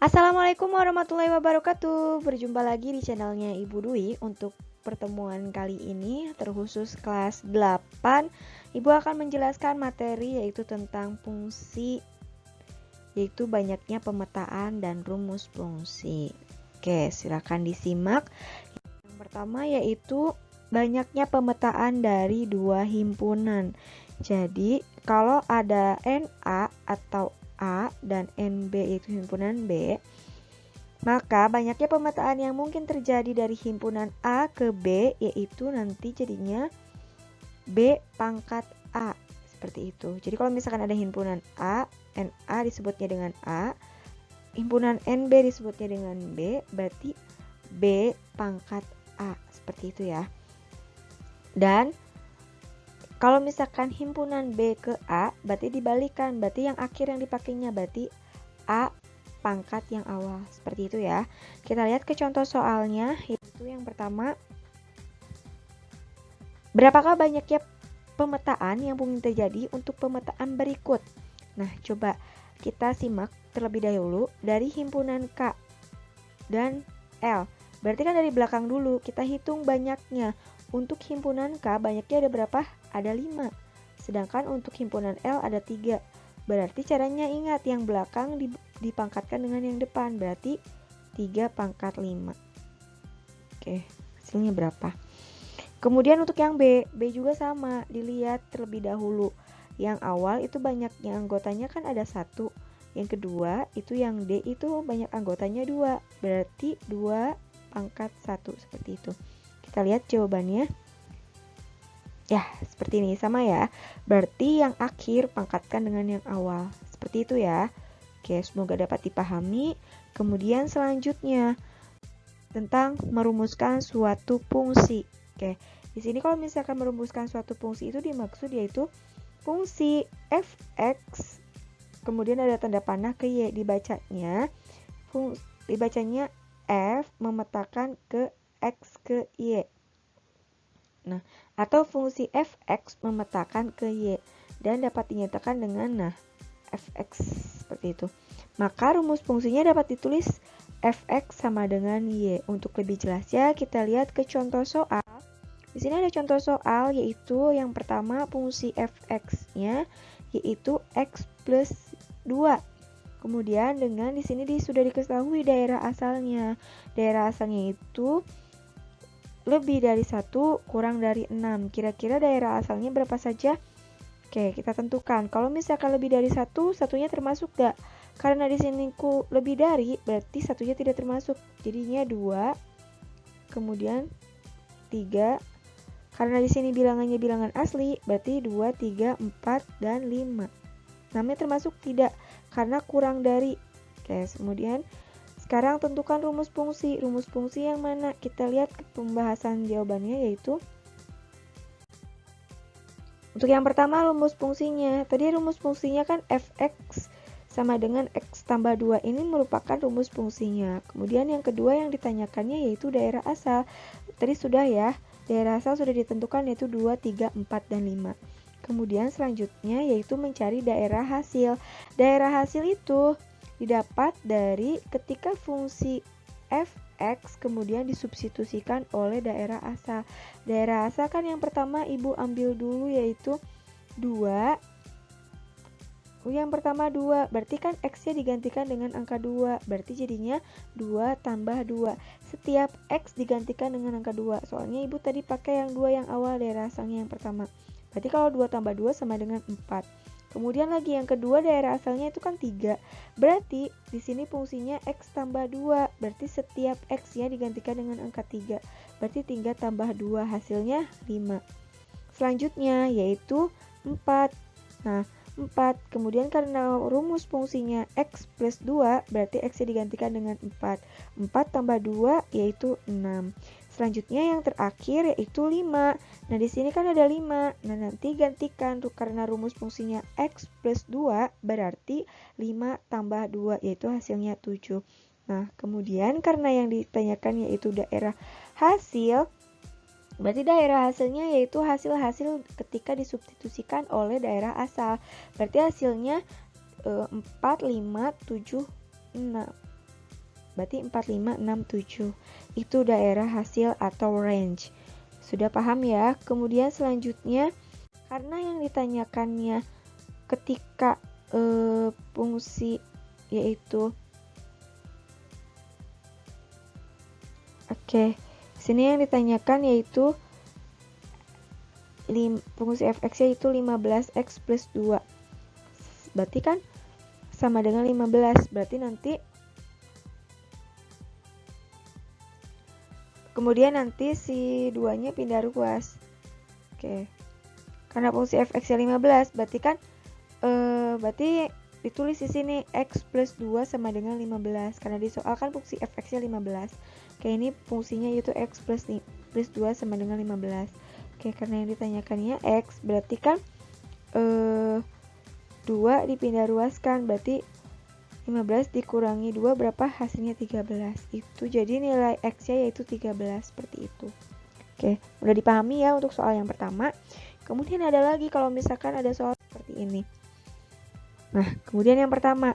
Assalamualaikum warahmatullahi wabarakatuh. Berjumpa lagi di channelnya Ibu Dwi. Untuk pertemuan kali ini terkhusus kelas 8, Ibu akan menjelaskan materi yaitu tentang fungsi, yaitu banyaknya pemetaan dan rumus fungsi. Oke, silakan disimak. Yang pertama yaitu banyaknya pemetaan dari dua himpunan. Jadi kalau ada NA atau A dan NB yaitu himpunan B, maka banyaknya pemetaan yang mungkin terjadi dari himpunan A ke B yaitu nanti jadinya B pangkat A, seperti itu. Jadi kalau misalkan ada himpunan A, NA disebutnya dengan A, himpunan NB disebutnya dengan B, berarti B pangkat A, seperti itu ya. Dan kalau misalkan himpunan B ke A, berarti dibalikan, berarti yang akhir yang dipakainya berarti A pangkat yang awal, seperti itu ya. Kita lihat ke contoh soalnya, yaitu yang pertama, berapakah banyaknya pemetaan yang mungkin terjadi untuk pemetaan berikut. Nah, coba kita simak terlebih dahulu dari himpunan K dan L. Berarti kan dari belakang dulu, kita hitung banyaknya. Untuk himpunan K banyaknya ada berapa? Ada 5. Sedangkan untuk himpunan L ada 3. Berarti caranya ingat, yang belakang dipangkatkan dengan yang depan. Berarti 3 pangkat 5. Oke, hasilnya berapa? Kemudian untuk yang B juga sama. Dilihat terlebih dahulu. Yang awal itu banyaknya anggotanya kan ada 1. Yang kedua itu yang D itu banyak anggotanya 2. Berarti 2 pangkat 1, seperti itu. Kita lihat jawabannya. Ya, seperti ini, sama ya. Berarti yang akhir pangkatkan dengan yang awal. Seperti itu ya. Oke, semoga dapat dipahami. Kemudian selanjutnya tentang merumuskan suatu fungsi. Oke, di sini kalau misalkan merumuskan suatu fungsi itu dimaksud yaitu fungsi f(x), kemudian ada tanda panah ke y, dibacanya f memetakan ke x ke y. Nah, atau fungsi f(x) memetakan ke y dan dapat dinyatakan dengan f(x) seperti itu. Maka rumus fungsinya dapat ditulis f(x) sama dengan y. Untuk lebih jelasnya kita lihat ke contoh soal. Di sini ada contoh soal yaitu yang pertama fungsi f(x)-nya yaitu x plus 2. Kemudian dengan di sini sudah diketahui daerah asalnya. Daerah asalnya itu lebih dari 1 kurang dari 6. Kira-kira daerah asalnya berapa saja? Oke, kita tentukan. Kalau misalkan lebih dari 1, satunya termasuk gak? Karena di sini lebih dari, berarti satunya tidak termasuk. Jadinya 2, kemudian 3. Karena di sini bilangannya bilangan asli, berarti 2, 3, 4, dan 5. Namanya termasuk tidak, karena kurang dari. Oke, kemudian sekarang tentukan rumus fungsi. Rumus fungsi yang mana? Kita lihat ke pembahasan jawabannya, yaitu untuk yang pertama rumus fungsinya. Tadi rumus fungsinya kan f(x) sama dengan x tambah 2. Ini merupakan rumus fungsinya. Kemudian yang kedua yang ditanyakannya yaitu daerah asal. Tadi sudah ya, daerah asal sudah ditentukan yaitu 2, 3, 4, dan 5. Kemudian selanjutnya yaitu mencari daerah hasil. Daerah hasil itu didapat dari ketika fungsi f(x) kemudian disubstitusikan oleh daerah asal. Daerah asal kan yang pertama Ibu ambil dulu yaitu 2. Yang pertama 2, berarti kan x-nya digantikan dengan angka 2. Berarti jadinya 2 tambah 2. Setiap x digantikan dengan angka 2. Soalnya Ibu tadi pakai yang 2 yang awal, daerah asalnya yang pertama. Berarti kalau 2 tambah 2 sama dengan 4. Kemudian lagi yang kedua daerah asalnya itu kan 3. Berarti di sini fungsinya x tambah 2. Berarti setiap x-nya digantikan dengan angka 3. Berarti 3 tambah 2 hasilnya 5. Selanjutnya yaitu 4. Nah, 4. Kemudian karena rumus fungsinya x plus 2, berarti x-nya digantikan dengan 4. 4 tambah 2 yaitu 6. Selanjutnya yang terakhir yaitu 5. Nah, di sini kan ada 5. Nah, nanti gantikan karena rumus fungsinya x plus 2 berarti 5 tambah 2 yaitu hasilnya 7. Nah, kemudian karena yang ditanyakan yaitu daerah hasil, berarti daerah hasilnya yaitu hasil-hasil ketika disubstitusikan oleh daerah asal. Berarti hasilnya 4, 5, 7, 6. berarti 4, 5, 6, 7. Itu daerah hasil atau range. Sudah paham ya? Kemudian selanjutnya, karena yang ditanyakannya ketika fungsi yaitu sini yang ditanyakan yaitu fungsi fx yaitu 15x plus 2. Berarti kan sama dengan 15. Berarti nanti kemudian nanti si 2-nya pindah ruas. Karena fungsi fx-nya 15, berarti kan berarti ditulis di sini x plus 2 sama dengan 15. Karena di soal kan fungsi fx-nya 15. Ini fungsinya yaitu x plus 2 sama dengan 15. Karena yang ditanyakannya x, berarti kan 2 dipindah ruaskan, berarti 15 dikurangi 2 berapa? Hasilnya 13. Itu jadi nilai x-nya yaitu 13, seperti itu. Udah dipahami ya untuk soal yang pertama. Kemudian ada lagi kalau misalkan ada soal seperti ini. Nah, kemudian yang pertama,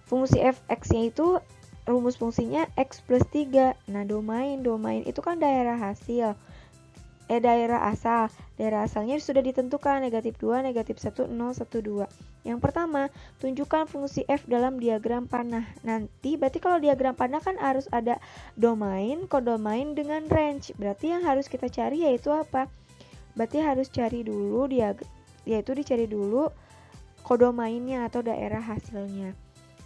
fungsi fx-nya itu rumus fungsinya x plus 3. Nah, domain itu kan daerah hasil. Daerah asal. Daerah asalnya sudah ditentukan, negatif 2, negatif 1, 0, 1, 2. Yang pertama, tunjukkan fungsi f dalam diagram panah. Nanti, berarti kalau diagram panah kan harus ada domain, kodomain dengan range. Berarti yang harus kita cari yaitu apa? Berarti harus cari dulu, yaitu dicari dulu kodomainnya atau daerah hasilnya.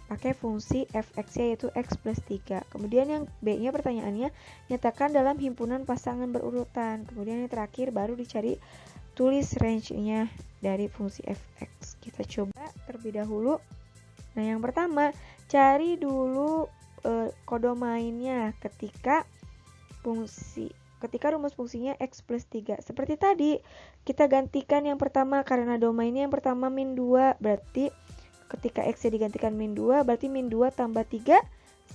Pakai fungsi fx-nya yaitu x plus 3. Kemudian yang B-nya pertanyaannya, nyatakan dalam himpunan pasangan berurutan. Kemudian yang terakhir baru dicari tulis range-nya dari fungsi fx. Kita coba terlebih dahulu. Nah, yang pertama, cari dulu kodomainnya ketika rumus fungsinya x plus 3. Seperti tadi, kita gantikan yang pertama karena domainnya yang pertama min 2, berarti ketika x-nya digantikan min 2, berarti min 2 tambah 3,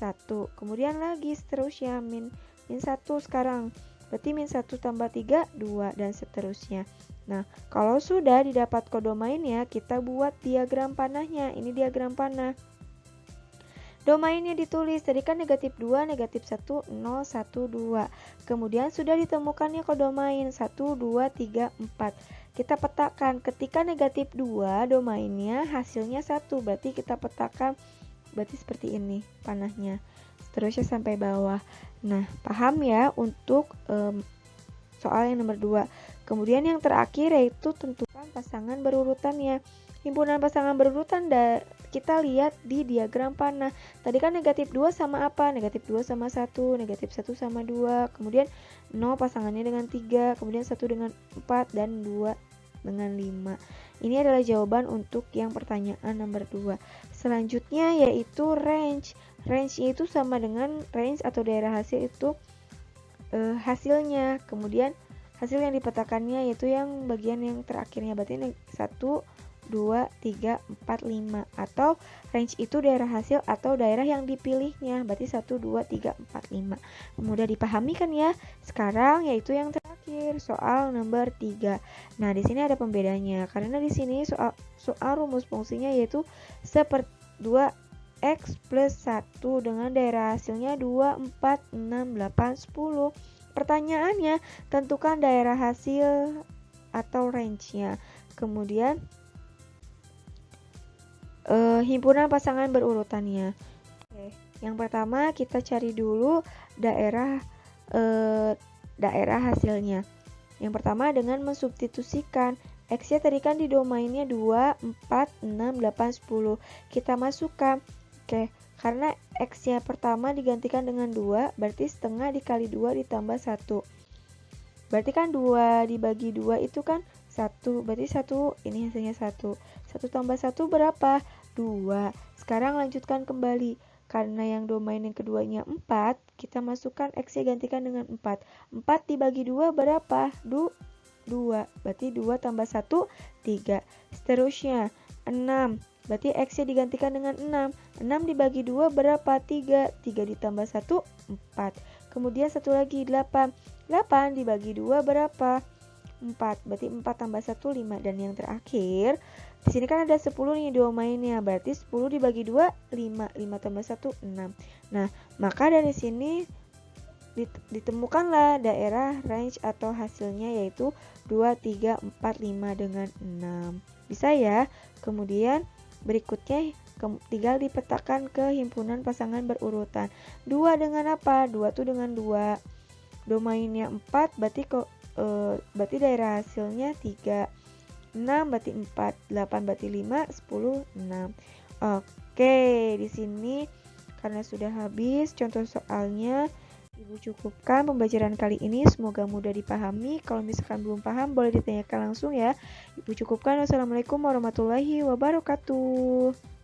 1. Kemudian lagi seterusnya, min 1 sekarang. Berarti min 1 tambah 3, 2, dan seterusnya. Nah, kalau sudah didapat kodomainnya, kita buat diagram panahnya. Ini diagram panah. Domainnya ditulis, tadi kan negatif 2, negatif 1, 0, 1, 2. Kemudian sudah ditemukannya kodomain 1, 2, 3, 4. Kita petakan, ketika negatif 2 domainnya hasilnya 1, berarti kita petakan, berarti seperti ini panahnya, seterusnya sampai bawah. Nah, paham ya untuk soal yang nomor 2. Kemudian yang terakhir yaitu tentukan pasangan berurutannya. Himpunan pasangan berurutan kita lihat di diagram panah. Tadi kan negatif 2 sama apa? Negatif 2 sama 1, negatif 1 sama 2, kemudian 0 pasangannya dengan 3, kemudian 1 dengan 4, dan 2 dengan 5. Ini adalah jawaban untuk yang pertanyaan nomor 2. Selanjutnya yaitu range. Range itu sama dengan range atau daerah hasil itu hasilnya. Kemudian hasil yang dipetakannya yaitu yang bagian yang terakhirnya, berarti 1, 2, 3, 4, 5. Atau range itu daerah hasil atau daerah yang dipilihnya, berarti 1, 2, 3, 4, 5. Mudah dipahami kan ya? Sekarang yaitu yang terakhir, soal nomor 3. Nah, di sini ada pembedanya karena di sini soal rumus fungsinya yaitu seperti 2x plus 1 dengan daerah hasilnya 2, 4, 6, 8, 10. Pertanyaannya, tentukan daerah hasil atau range-nya. Kemudian himpunan pasangan berurutannya. Yang pertama kita cari dulu daerah hasilnya. Yang pertama dengan mensubstitusikan x-nya tadi kan di domainnya 2, 4, 6, 8, 10. Kita masukkan. Karena x-nya pertama digantikan dengan 2, berarti setengah dikali 2 ditambah 1. Berarti kan 2 dibagi 2 itu kan 1, berarti 1, ini hasilnya 1. 1 tambah 1 berapa? 2. Sekarang lanjutkan kembali. Karena yang domain yang keduanya 4, kita masukkan x-nya gantikan dengan 4. 4 dibagi 2 berapa? 2. Berarti 2 tambah 1, 3. Seterusnya, 6. Berarti x-nya digantikan dengan 6. 6 dibagi 2 berapa? 3. 3 ditambah 1, 4. Kemudian satu lagi, 8. 8 dibagi 2 berapa? 4. Berarti 4 tambah 1, 5. Dan yang terakhir, di sini kan ada 10 nih domainnya. Berarti 10 dibagi 2, 5. 5 tambah 1, 6. Nah, maka dari sini ditemukanlah daerah range atau hasilnya yaitu 2, 3, 4, 5 dengan 6. Bisa ya? Kemudian berikutnya tinggal dipetakan ke himpunan pasangan berurutan. 2 dengan apa? 2 tuh dengan 2. Domainnya 4 berarti daerah hasilnya 3. 6 berarti 4, 8 berarti 5, 10, 6. Oke, di sini karena sudah habis contoh soalnya, Ibu cukupkan pembelajaran kali ini. Semoga mudah dipahami. Kalau misalkan belum paham, boleh ditanyakan langsung ya. Ibu cukupkan. Wassalamualaikum warahmatullahi wabarakatuh.